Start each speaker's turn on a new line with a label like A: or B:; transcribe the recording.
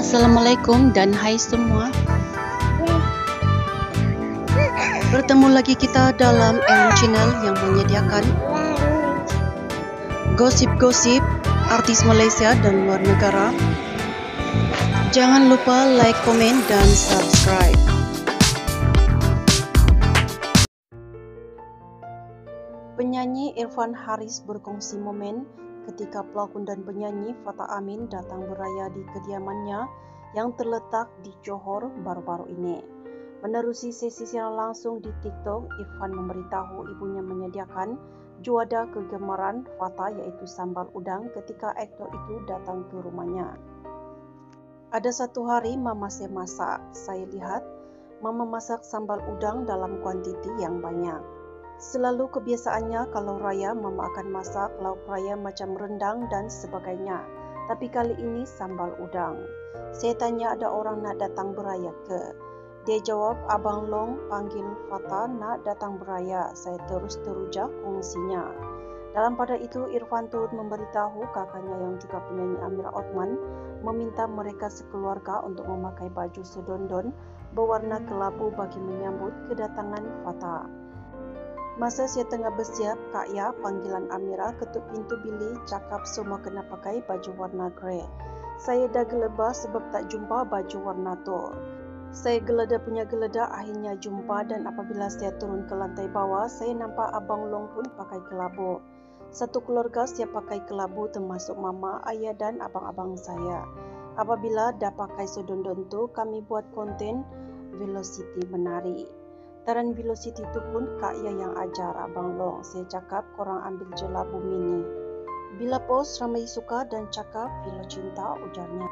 A: Assalamualaikum dan hai semua. Bertemu lagi kita dalam Ellen Channel yang menyediakan gosip-gosip artis Malaysia dan luar negara. Jangan lupa like, komen dan subscribe. Penyanyi Irfan Haris berkongsi momen ketika pelakon dan penyanyi Fatah Amin datang beraya di kediamannya yang terletak di Johor baru-baru ini. Menerusi sesi siaran langsung di TikTok, Irfan memberitahu ibunya menyediakan juada kegemaran Fatah iaitu sambal udang ketika aktor itu datang ke rumahnya. Ada satu hari Mama saya masak. Saya lihat Mama masak sambal udang dalam kuantiti yang banyak. Selalu kebiasaannya kalau raya Mama akan masak lauk raya macam rendang dan sebagainya. Tapi kali ini sambal udang. Saya tanya ada orang nak datang beraya ke? Dia jawab Abang Long panggil Fatah nak datang beraya. Saya terus teruja kongsinya. Dalam pada itu Irfan turut memberitahu kakaknya yang juga penyanyi Amira Othman meminta mereka sekeluarga untuk memakai baju sedondon berwarna kelabu bagi menyambut kedatangan Fatah. Masa saya tengah bersiap, Kak Ya, panggilan Amira, ketuk pintu bilik, cakap semua kena pakai baju warna grey. Saya dah gelabah sebab tak jumpa baju warna tu. Saya geledah punya geledah, akhirnya jumpa dan apabila saya turun ke lantai bawah, saya nampak Abang Long pun pakai kelabu. Satu keluarga siap pakai kelabu termasuk Mama, Ayah dan abang-abang saya. Apabila dah pakai sedondon tu, kami buat konten Velocity menari. Taran Velocity itu pun Kak Ya yang ajar Abang Long. Saya cakap korang ambil je labu mini. Bila post ramai suka dan cakap Velo Cinta ujarnya.